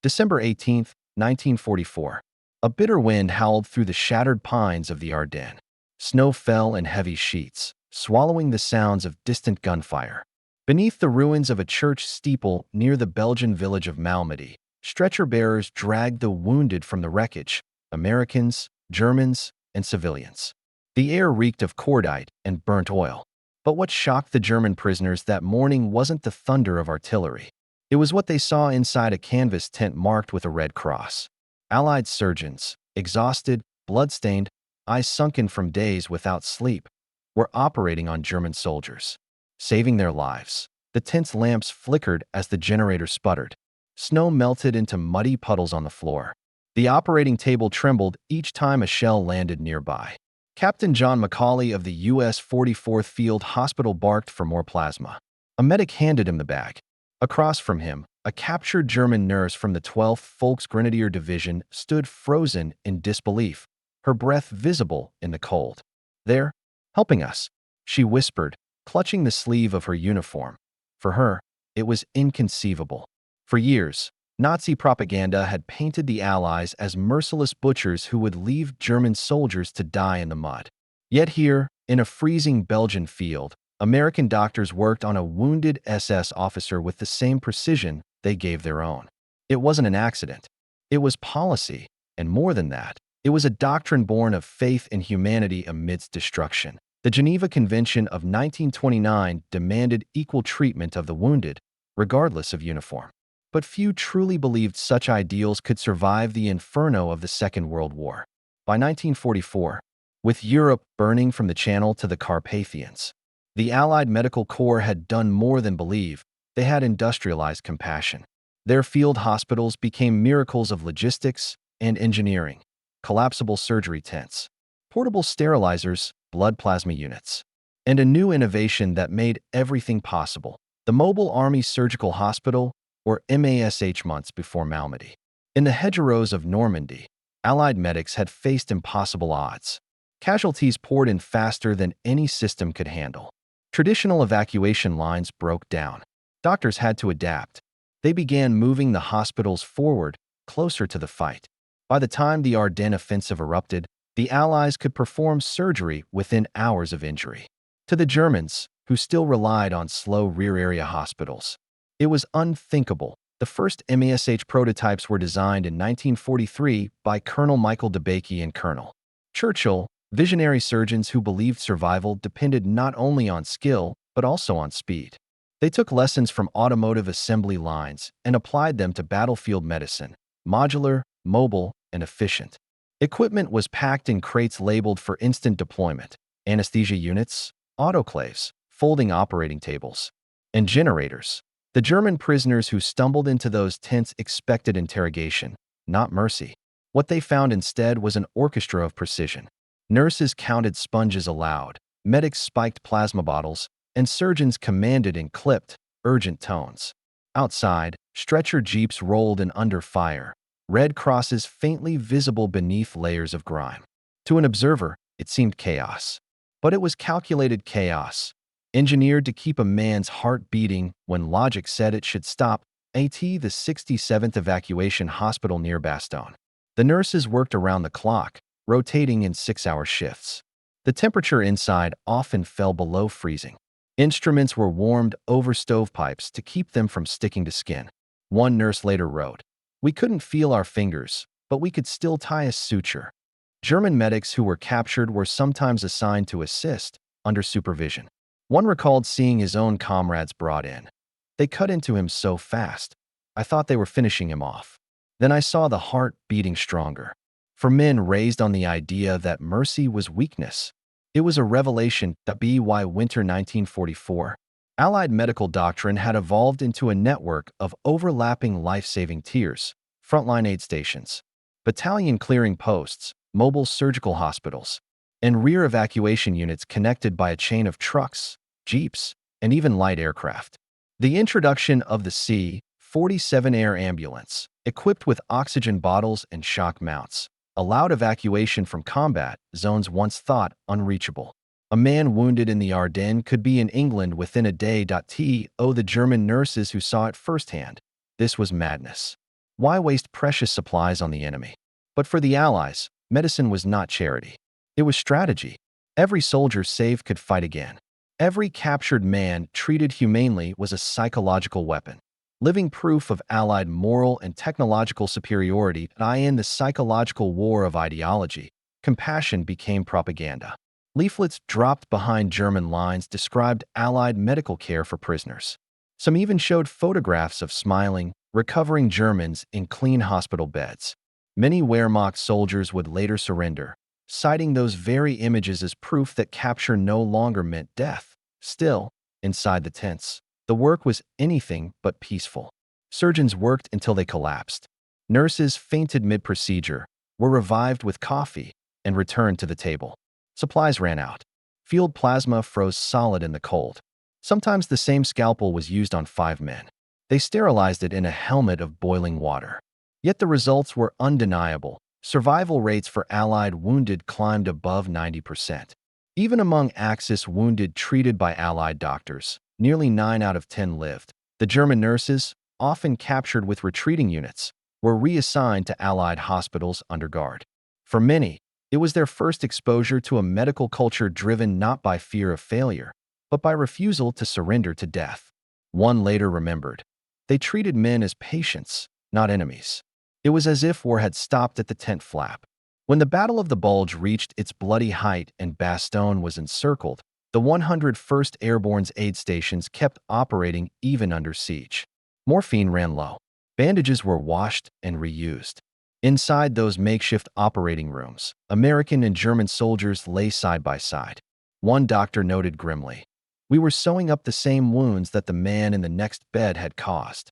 December 18, 1944. A bitter wind howled through the shattered pines of the Ardennes. Snow fell in heavy sheets, swallowing the sounds of distant gunfire. Beneath the ruins of a church steeple near the Belgian village of Malmedy, stretcher-bearers dragged the wounded from the wreckage, Americans, Germans, and civilians. The air reeked of cordite and burnt oil. But what shocked the German prisoners that morning wasn't the thunder of artillery. It was what they saw inside a canvas tent marked with a red cross. Allied surgeons, exhausted, blood-stained, eyes sunken from days without sleep, were operating on German soldiers, saving their lives. The tent's lamps flickered as the generator sputtered. Snow melted into muddy puddles on the floor. The operating table trembled each time a shell landed nearby. Captain John Macaulay of the U.S. 44th Field Hospital barked for more plasma. A medic handed him the bag. Across from him, a captured German nurse from the 12th Volksgrenadier Division stood frozen in disbelief, her breath visible in the cold. "There, helping us," she whispered, clutching the sleeve of her uniform. For her, it was inconceivable. For years, Nazi propaganda had painted the Allies as merciless butchers who would leave German soldiers to die in the mud. Yet here, in a freezing Belgian field, American doctors worked on a wounded SS officer with the same precision they gave their own. It wasn't an accident. It was policy, and more than that, it was a doctrine born of faith in humanity amidst destruction. The Geneva Convention of 1929 demanded equal treatment of the wounded, regardless of uniform. But few truly believed such ideals could survive the inferno of the Second World War. By 1944, with Europe burning from the Channel to the Carpathians, the Allied Medical Corps had done more than believe. They had industrialized compassion. Their field hospitals became miracles of logistics and engineering: collapsible surgery tents, portable sterilizers, blood plasma units, and a new innovation that made everything possible: the Mobile Army Surgical Hospital, or M.A.S.H. months before Malmedy. In the hedgerows of Normandy, Allied medics had faced impossible odds. Casualties poured in faster than any system could handle. Traditional evacuation lines broke down. Doctors had to adapt. They began moving the hospitals forward, closer to the fight. By the time the Ardennes offensive erupted, the Allies could perform surgery within hours of injury. To the Germans, who still relied on slow rear-area hospitals, it was unthinkable. The first M.A.S.H. prototypes were designed in 1943 by Colonel Michael DeBakey and Colonel Churchill, visionary surgeons who believed survival depended not only on skill, but also on speed. They took lessons from automotive assembly lines and applied them to battlefield medicine: modular, mobile, and efficient. Equipment was packed in crates labeled for instant deployment: anesthesia units, autoclaves, folding operating tables, and generators. The German prisoners who stumbled into those tents expected interrogation, not mercy. What they found instead was an orchestra of precision. Nurses counted sponges aloud, medics spiked plasma bottles, and surgeons commanded in clipped, urgent tones. Outside, stretcher jeeps rolled in under fire, red crosses faintly visible beneath layers of grime. To an observer, it seemed chaos. But it was calculated chaos, engineered to keep a man's heart beating when logic said it should stop. The 67th Evacuation Hospital near Bastogne. The nurses worked around the clock, rotating in 6-hour shifts. The temperature inside often fell below freezing. Instruments were warmed over stovepipes to keep them from sticking to skin. One nurse later wrote, "We couldn't feel our fingers, but we could still tie a suture." German medics who were captured were sometimes assigned to assist, under supervision. One recalled seeing his own comrades brought in. "They cut into him so fast. I thought they were finishing him off. Then I saw the heart beating stronger." For men raised on the idea that mercy was weakness, it was a revelation. WWII Winter 1944. Allied medical doctrine had evolved into a network of overlapping life-saving tiers: frontline aid stations, battalion clearing posts, mobile surgical hospitals, and rear evacuation units connected by a chain of trucks, jeeps, and even light aircraft. The introduction of the C-47 air ambulance, equipped with oxygen bottles and shock mounts, allowed evacuation from combat zones once thought unreachable. A man wounded in the Ardennes could be in England within a day. The German nurses who saw it firsthand. This was madness. Why waste precious supplies on the enemy? But for the Allies, medicine was not charity. It was strategy. Every soldier saved could fight again. Every captured man treated humanely was a psychological weapon, living proof of Allied moral and technological superiority. In the psychological war of ideology, compassion became propaganda. Leaflets dropped behind German lines described Allied medical care for prisoners. Some even showed photographs of smiling, recovering Germans in clean hospital beds. Many Wehrmacht soldiers would later surrender, citing those very images as proof that capture no longer meant death. Still, inside the tents, the work was anything but peaceful. Surgeons worked until they collapsed. Nurses fainted mid-procedure, were revived with coffee, and returned to the table. Supplies ran out. Field plasma froze solid in the cold. Sometimes the same scalpel was used on 5 men. They sterilized it in a helmet of boiling water. Yet the results were undeniable. Survival rates for Allied wounded climbed above 90%. Even among Axis wounded treated by Allied doctors, nearly 9 out of 10 lived. The German nurses, often captured with retreating units, were reassigned to Allied hospitals under guard. For many, it was their first exposure to a medical culture driven not by fear of failure, but by refusal to surrender to death. One later remembered, "They treated men as patients, not enemies." It was as if war had stopped at the tent flap. When the Battle of the Bulge reached its bloody height and Bastogne was encircled, the 101st Airborne's aid stations kept operating even under siege. Morphine ran low. Bandages were washed and reused. Inside those makeshift operating rooms, American and German soldiers lay side by side. One doctor noted grimly, "We were sewing up the same wounds that the man in the next bed had caused."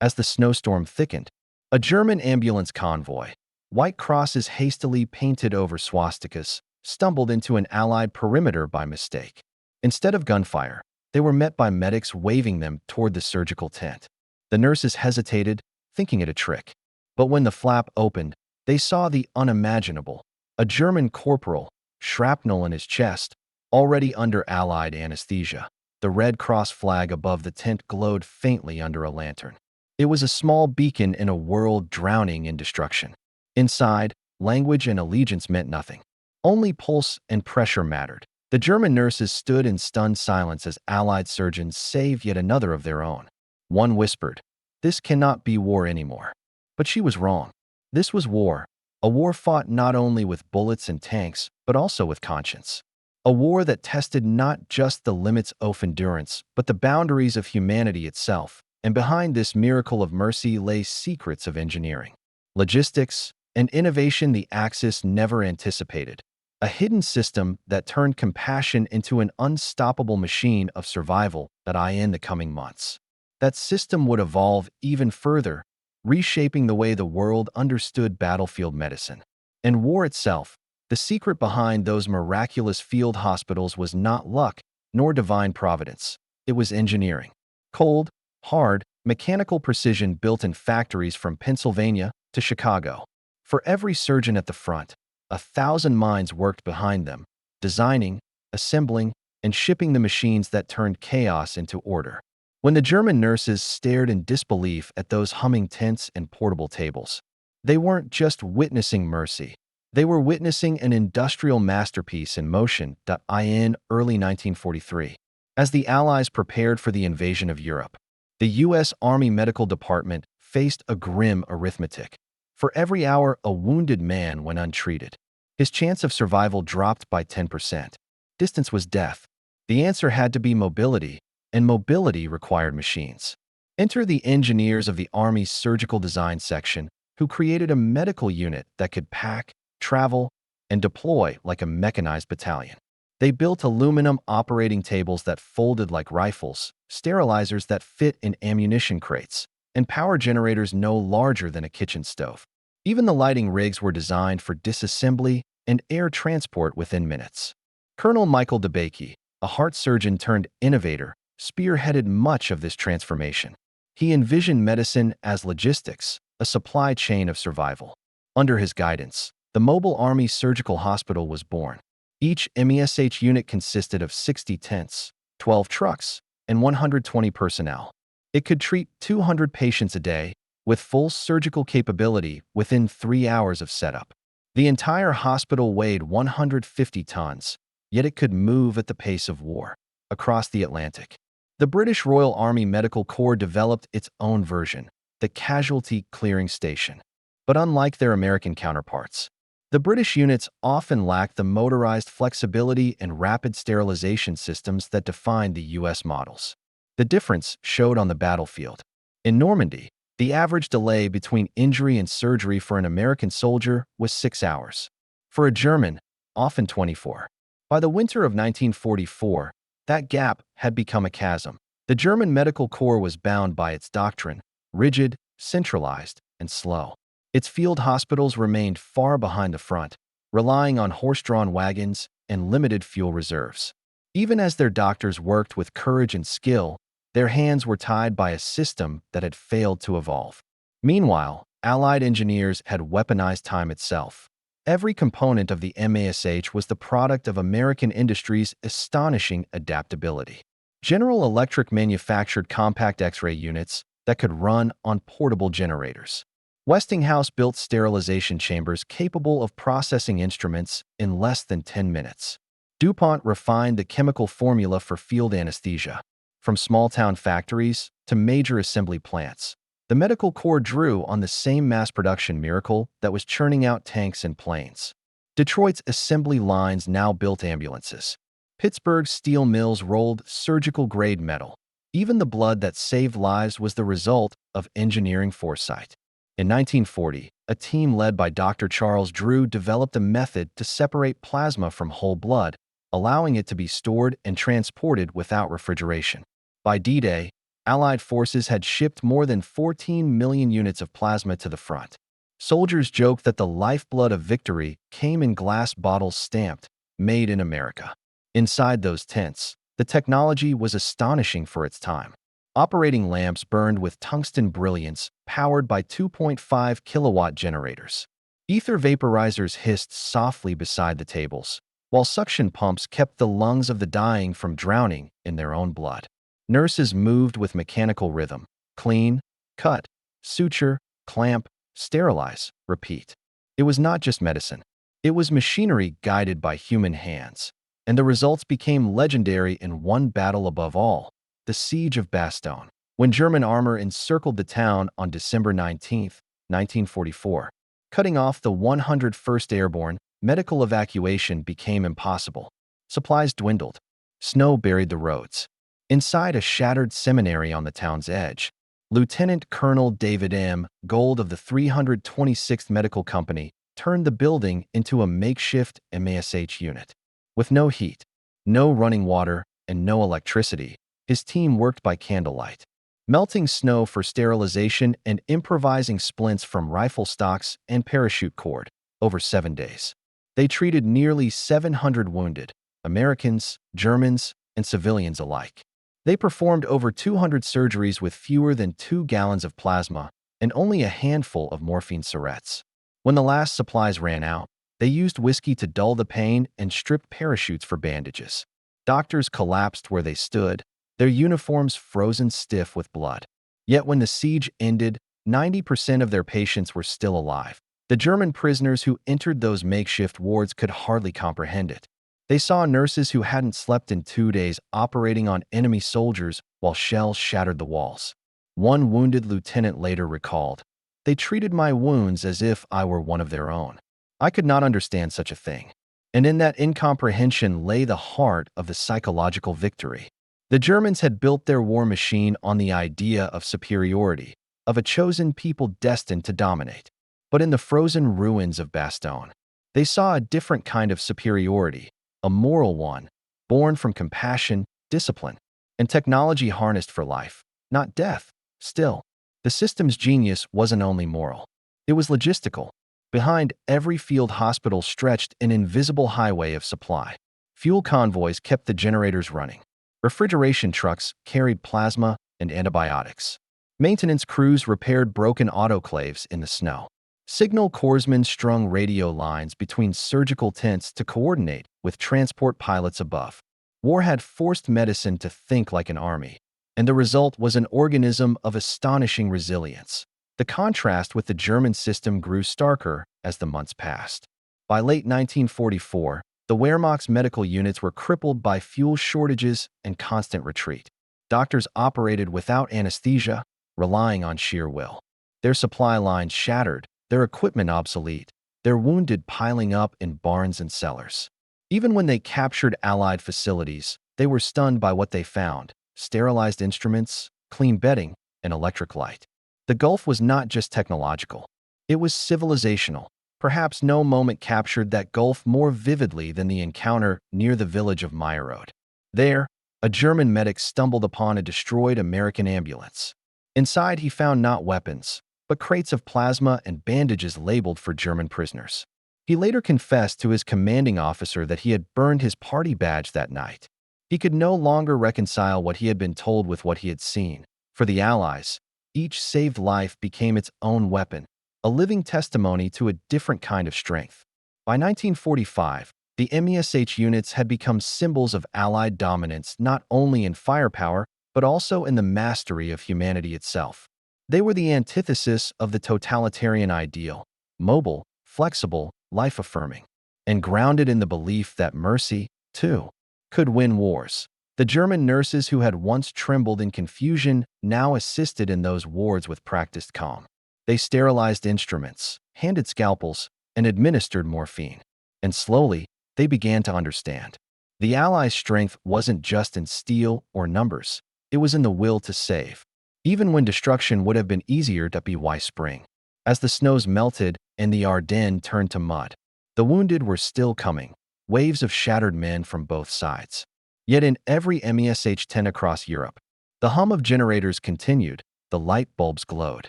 As the snowstorm thickened, a German ambulance convoy, white crosses hastily painted over swastikas, stumbled into an Allied perimeter by mistake. Instead of gunfire, they were met by medics waving them toward the surgical tent. The nurses hesitated, thinking it a trick. But when the flap opened, they saw the unimaginable. A German corporal, shrapnel in his chest, already under Allied anesthesia. The Red Cross flag above the tent glowed faintly under a lantern. It was a small beacon in a world drowning in destruction. Inside, language and allegiance meant nothing. Only pulse and pressure mattered. The German nurses stood in stunned silence as Allied surgeons saved yet another of their own. One whispered, "This cannot be war anymore." But she was wrong. This was war. A war fought not only with bullets and tanks, but also with conscience. A war that tested not just the limits of endurance, but the boundaries of humanity itself. And behind this miracle of mercy lay secrets of engineering, logistics, and innovation the Axis never anticipated. A hidden system that turned compassion into an unstoppable machine of survival in the coming months. That system would evolve even further, reshaping the way the world understood battlefield medicine. And war itself, the secret behind those miraculous field hospitals was not luck nor divine providence. It was engineering. Cold, hard, mechanical precision built in factories from Pennsylvania to Chicago. For every surgeon at the front, 1,000 minds worked behind them, designing, assembling, and shipping the machines that turned chaos into order. When the German nurses stared in disbelief at those humming tents and portable tables, they weren't just witnessing mercy. They were witnessing an industrial masterpiece in motion. In early 1943, as the Allies prepared for the invasion of Europe, the U.S. Army Medical Department faced a grim arithmetic. For every hour a wounded man went untreated, his chance of survival dropped by 10%. Distance was death. The answer had to be mobility, and mobility required machines. Enter the engineers of the Army's Surgical Design Section, who created a medical unit that could pack, travel, and deploy like a mechanized battalion. They built aluminum operating tables that folded like rifles, sterilizers that fit in ammunition crates, and power generators no larger than a kitchen stove. Even the lighting rigs were designed for disassembly and air transport within minutes. Colonel Michael DeBakey, a heart surgeon turned innovator, spearheaded much of this transformation. He envisioned medicine as logistics, a supply chain of survival. Under his guidance, the Mobile Army Surgical Hospital was born. Each M.A.S.H unit consisted of 60 tents, 12 trucks, and 120 personnel. It could treat 200 patients a day, with full surgical capability within 3 hours of setup. The entire hospital weighed 150 tons, yet it could move at the pace of war across the Atlantic. The British Royal Army Medical Corps developed its own version, the Casualty Clearing Station. But unlike their American counterparts, the British units often lacked the motorized flexibility and rapid sterilization systems that defined the U.S. models. The difference showed on the battlefield. In Normandy, the average delay between injury and surgery for an American soldier was 6 hours. For a German, often 24. By the winter of 1944, that gap had become a chasm. The German Medical Corps was bound by its doctrine, rigid, centralized, and slow. Its field hospitals remained far behind the front, relying on horse-drawn wagons and limited fuel reserves. Even as their doctors worked with courage and skill, their hands were tied by a system that had failed to evolve. Meanwhile, Allied engineers had weaponized time itself. Every component of the M.A.S.H was the product of American industry's astonishing adaptability. General Electric manufactured compact X-ray units that could run on portable generators. Westinghouse built sterilization chambers capable of processing instruments in less than 10 minutes. DuPont refined the chemical formula for field anesthesia. From small-town factories to major assembly plants, the Medical Corps drew on the same mass production miracle that was churning out tanks and planes. Detroit's assembly lines now built ambulances. Pittsburgh's steel mills rolled surgical-grade metal. Even the blood that saved lives was the result of engineering foresight. In 1940, a team led by Dr. Charles Drew developed a method to separate plasma from whole blood, allowing it to be stored and transported without refrigeration. By D-Day, Allied forces had shipped more than 14 million units of plasma to the front. Soldiers joked that the lifeblood of victory came in glass bottles stamped, "Made in America." Inside those tents, the technology was astonishing for its time. Operating lamps burned with tungsten brilliance, powered by 2.5 kilowatt generators. Ether vaporizers hissed softly beside the tables, while suction pumps kept the lungs of the dying from drowning in their own blood. Nurses moved with mechanical rhythm: clean, cut, suture, clamp, sterilize, repeat. It was not just medicine. It was machinery guided by human hands. And the results became legendary in one battle above all: the Siege of Bastogne. When German armor encircled the town on December 19, 1944, cutting off the 101st Airborne, medical evacuation became impossible. Supplies dwindled. Snow buried the roads. Inside a shattered seminary on the town's edge, Lieutenant Colonel David M. Gold of the 326th Medical Company turned the building into a makeshift M.A.S.H unit. With no heat, no running water, and no electricity, his team worked by candlelight, melting snow for sterilization and improvising splints from rifle stocks and parachute cord over 7 days. They treated nearly 700 wounded, Americans, Germans, and civilians alike. They performed over 200 surgeries with fewer than 2 gallons of plasma and only a handful of morphine syrettes. When the last supplies ran out, they used whiskey to dull the pain and stripped parachutes for bandages. Doctors collapsed where they stood, their uniforms frozen stiff with blood. Yet when the siege ended, 90% of their patients were still alive. The German prisoners who entered those makeshift wards could hardly comprehend it. They saw nurses who hadn't slept in 2 days operating on enemy soldiers while shells shattered the walls. One wounded lieutenant later recalled, "They treated my wounds as if I were one of their own. I could not understand such a thing." And in that incomprehension lay the heart of the psychological victory. The Germans had built their war machine on the idea of superiority, of a chosen people destined to dominate. But in the frozen ruins of Bastogne, they saw a different kind of superiority, a moral one, born from compassion, discipline, and technology harnessed for life, not death. Still, the system's genius wasn't only moral. It was logistical. Behind every field hospital stretched an invisible highway of supply. Fuel convoys kept the generators running. Refrigeration trucks carried plasma and antibiotics. Maintenance crews repaired broken autoclaves in the snow. Signal corpsmen strung radio lines between surgical tents to coordinate with transport pilots above. War had forced medicine to think like an army, and the result was an organism of astonishing resilience. The contrast with the German system grew starker as the months passed. By late 1944, the Wehrmacht's medical units were crippled by fuel shortages and constant retreat. Doctors operated without anesthesia, relying on sheer will. Their supply lines shattered, their equipment obsolete, their wounded piling up in barns and cellars. Even when they captured Allied facilities, they were stunned by what they found: sterilized instruments, clean bedding, and electric light. The gulf was not just technological. It was civilizational. Perhaps no moment captured that gulf more vividly than the encounter near the village of Meyerode. There, a German medic stumbled upon a destroyed American ambulance. Inside, he found not weapons, but crates of plasma and bandages labeled for German prisoners. He later confessed to his commanding officer that he had burned his party badge that night. He could no longer reconcile what he had been told with what he had seen. For the Allies, each saved life became its own weapon, a living testimony to a different kind of strength. By 1945, the M.A.S.H units had become symbols of Allied dominance not only in firepower, but also in the mastery of humanity itself. They were the antithesis of the totalitarian ideal: mobile, flexible, life-affirming, and grounded in the belief that mercy, too, could win wars. The German nurses who had once trembled in confusion now assisted in those wards with practiced calm. They sterilized instruments, handed scalpels, and administered morphine. And slowly, they began to understand. The Allies' strength wasn't just in steel or numbers, it was in the will to save, even when destruction would have been easier to be spring. As the snows melted and the Ardennes turned to mud, the wounded were still coming, waves of shattered men from both sides. Yet in every M.A.S.H tent across Europe, the hum of generators continued, the light bulbs glowed,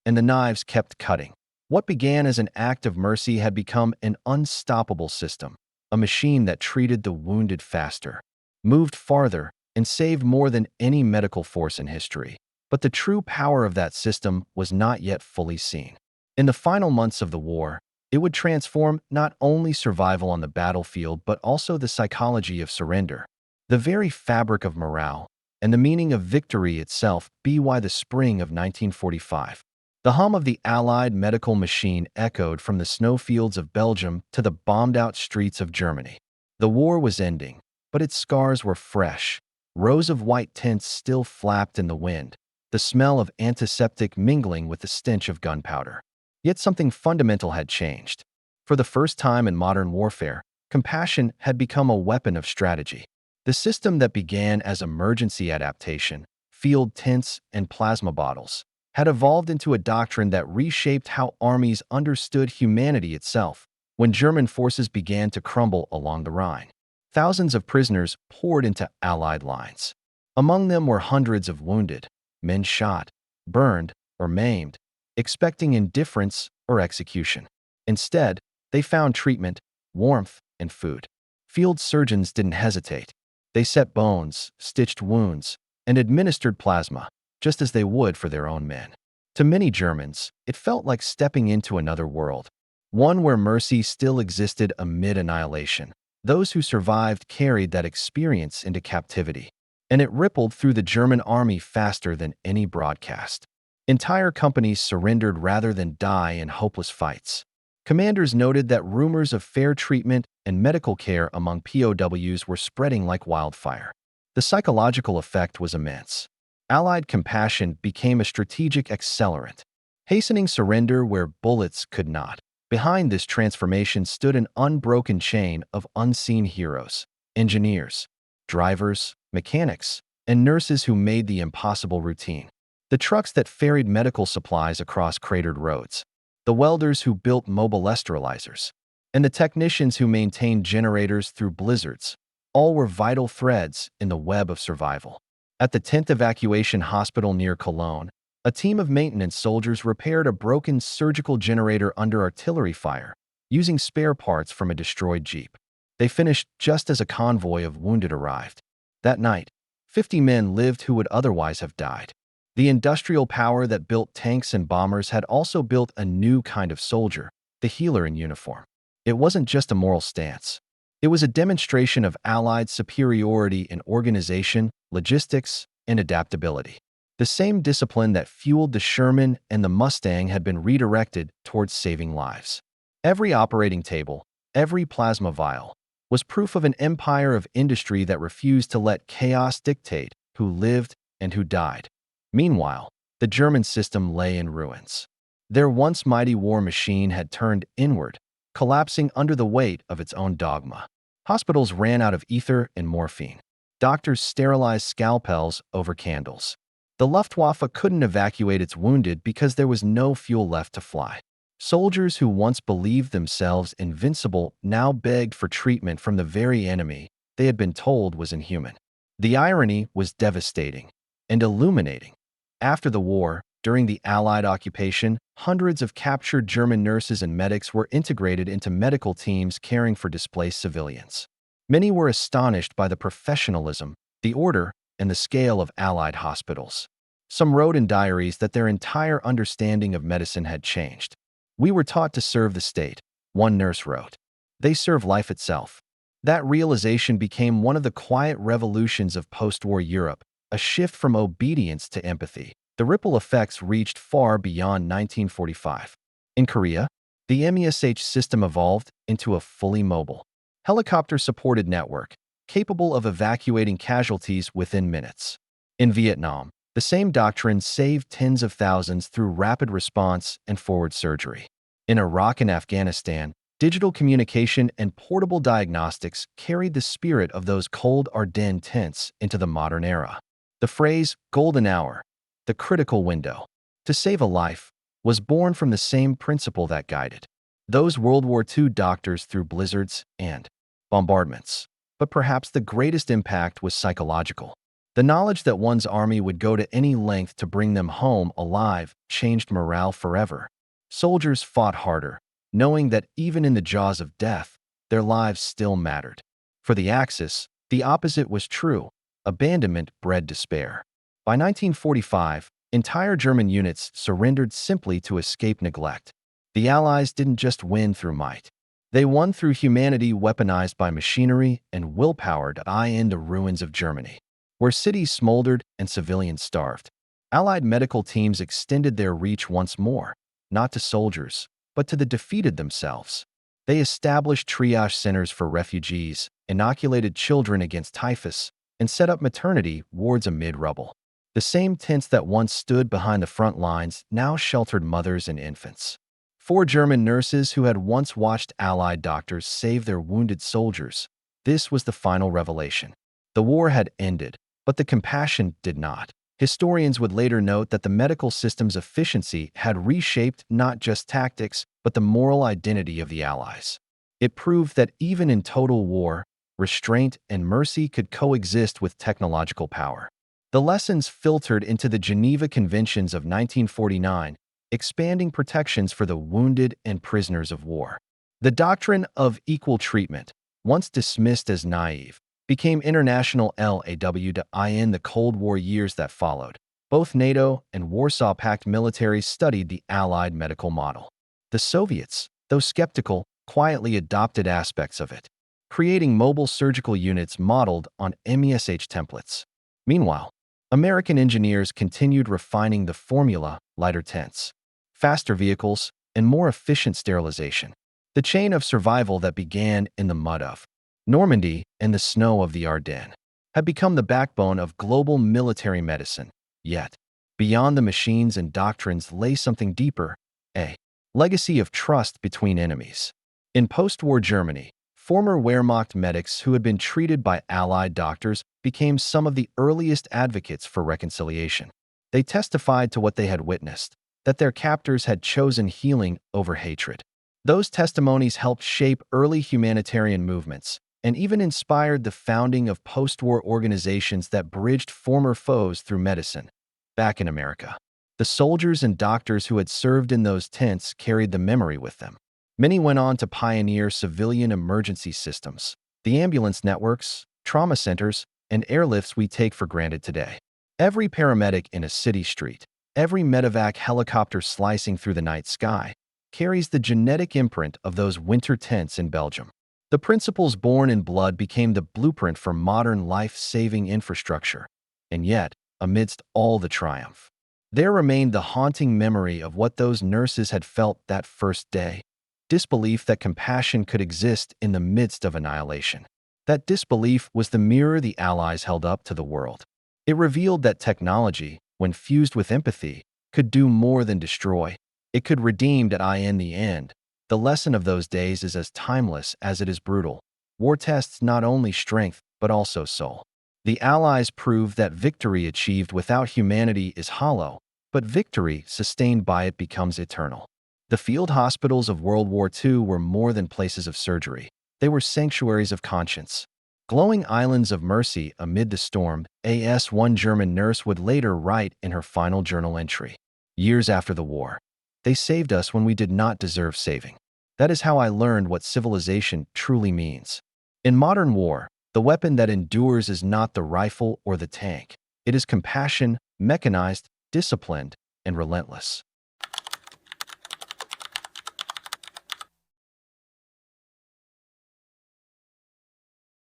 and the knives kept cutting. What began as an act of mercy had become an unstoppable system, a machine that treated the wounded faster, moved farther, and saved more than any medical force in history. But the true power of that system was not yet fully seen. In the final months of the war, it would transform not only survival on the battlefield but also the psychology of surrender, the very fabric of morale, and the meaning of victory itself. By the spring of 1945, the hum of the Allied medical machine echoed from the snowfields of Belgium to the bombed-out streets of Germany. The war was ending, but its scars were fresh. Rows of white tents still flapped in the wind, the smell of antiseptic mingling with the stench of gunpowder. Yet something fundamental had changed. For the first time in modern warfare, compassion had become a weapon of strategy. The system that began as emergency adaptation, field tents, and plasma bottles, had evolved into a doctrine that reshaped how armies understood humanity itself. When German forces began to crumble along the Rhine, thousands of prisoners poured into Allied lines. Among them were hundreds of wounded, men shot, burned, or maimed, expecting indifference or execution. Instead, they found treatment, warmth, and food. Field surgeons didn't hesitate. They set bones, stitched wounds, and administered plasma, just as they would for their own men. To many Germans, it felt like stepping into another world, one where mercy still existed amid annihilation. Those who survived carried that experience into captivity, and it rippled through the German army faster than any broadcast. Entire companies surrendered rather than die in hopeless fights. Commanders noted that rumors of fair treatment and medical care among POWs were spreading like wildfire. The psychological effect was immense. Allied compassion became a strategic accelerant, hastening surrender where bullets could not. Behind this transformation stood an unbroken chain of unseen heroes: engineers, drivers, mechanics, and nurses who made the impossible routine. The trucks that ferried medical supplies across cratered roads, the welders who built mobile sterilizers, and the technicians who maintained generators through blizzards, all were vital threads in the web of survival. At the 10th Evacuation Hospital near Cologne, a team of maintenance soldiers repaired a broken surgical generator under artillery fire, using spare parts from a destroyed jeep. They finished just as a convoy of wounded arrived. That night, 50 men lived who would otherwise have died. The industrial power that built tanks and bombers had also built a new kind of soldier, the healer in uniform. It wasn't just a moral stance. It was a demonstration of Allied superiority in organization, logistics, and adaptability. The same discipline that fueled the Sherman and the Mustang had been redirected towards saving lives. Every operating table, every plasma vial, was proof of an empire of industry that refused to let chaos dictate who lived and who died. Meanwhile, the German system lay in ruins. Their once mighty war machine had turned inward, collapsing under the weight of its own dogma. Hospitals ran out of ether and morphine. Doctors sterilized scalpels over candles. The Luftwaffe couldn't evacuate its wounded because there was no fuel left to fly. Soldiers who once believed themselves invincible now begged for treatment from the very enemy they had been told was inhuman. The irony was devastating and illuminating. After the war, during the Allied occupation, hundreds of captured German nurses and medics were integrated into medical teams caring for displaced civilians. Many were astonished by the professionalism, the order, and the scale of Allied hospitals. Some wrote in diaries that their entire understanding of medicine had changed. "We were taught to serve the state," one nurse wrote. "They serve life itself." That realization became one of the quiet revolutions of post-war Europe, a shift from obedience to empathy. The ripple effects reached far beyond 1945. In Korea, the M.A.S.H system evolved into a fully mobile, helicopter-supported network, capable of evacuating casualties within minutes. In Vietnam, the same doctrine saved tens of thousands through rapid response and forward surgery. In Iraq and Afghanistan, digital communication and portable diagnostics carried the spirit of those cold Ardennes tents into the modern era. The phrase "golden hour," the critical window, to save a life, was born from the same principle that guided those World War II doctors through blizzards and bombardments. But perhaps the greatest impact was psychological. The knowledge that one's army would go to any length to bring them home alive changed morale forever. Soldiers fought harder, knowing that even in the jaws of death, their lives still mattered. For the Axis, the opposite was true. Abandonment bred despair. By 1945, entire German units surrendered simply to escape neglect. The Allies didn't just win through might. They won through humanity weaponized by machinery and willpower to in the ruins of Germany, where cities smoldered and civilians starved. Allied medical teams extended their reach once more, not to soldiers, but to the defeated themselves. They established triage centers for refugees, inoculated children against typhus, and set up maternity wards amid rubble. The same tents that once stood behind the front lines now sheltered mothers and infants. 4 German nurses who had once watched Allied doctors save their wounded soldiers. This was the final revelation. The war had ended, but the compassion did not. Historians would later note that the medical system's efficiency had reshaped not just tactics, but the moral identity of the Allies. It proved that even in total war, restraint and mercy could coexist with technological power. The lessons filtered into the Geneva Conventions of 1949, expanding protections for the wounded and prisoners of war. The doctrine of equal treatment, once dismissed as naive, became international LWWII in the Cold War years that followed. Both NATO and Warsaw Pact militaries studied the Allied medical model. The Soviets, though skeptical, quietly adopted aspects of it, creating mobile surgical units modeled on M.A.S.H templates. Meanwhile, American engineers continued refining the formula: lighter tents, faster vehicles, and more efficient sterilization. The chain of survival that began in the mud of Normandy and the snow of the Ardennes had become the backbone of global military medicine. Yet, beyond the machines and doctrines lay something deeper, a legacy of trust between enemies. In post-war Germany, former Wehrmacht medics who had been treated by Allied doctors became some of the earliest advocates for reconciliation. They testified to what they had witnessed, that their captors had chosen healing over hatred. Those testimonies helped shape early humanitarian movements and even inspired the founding of post-war organizations that bridged former foes through medicine. Back in America, the soldiers and doctors who had served in those tents carried the memory with them. Many went on to pioneer civilian emergency systems, the ambulance networks, trauma centers, and airlifts we take for granted today. Every paramedic in a city street, every medevac helicopter slicing through the night sky, carries the genetic imprint of those winter tents in Belgium. The principles born in blood became the blueprint for modern life-saving infrastructure. And yet, amidst all the triumph. There remained the haunting memory of what those nurses had felt that first day. Disbelief that compassion could exist in the midst of annihilation. That disbelief was the mirror the Allies held up to the world. It revealed that technology, when fused with empathy, could do more than destroy. It could redeem. In the end, the lesson of those days is as timeless as it is brutal. War tests not only strength, but also soul. The Allies proved that victory achieved without humanity is hollow, but victory sustained by it becomes eternal. The field hospitals of World War II were more than places of surgery. They were sanctuaries of conscience. Glowing islands of mercy amid the storm, A.S. One German nurse would later write in her final journal entry. Years after the war, they saved us when we did not deserve saving. That is how I learned what civilization truly means. In modern war, the weapon that endures is not the rifle or the tank. It is compassion, mechanized, disciplined, and relentless.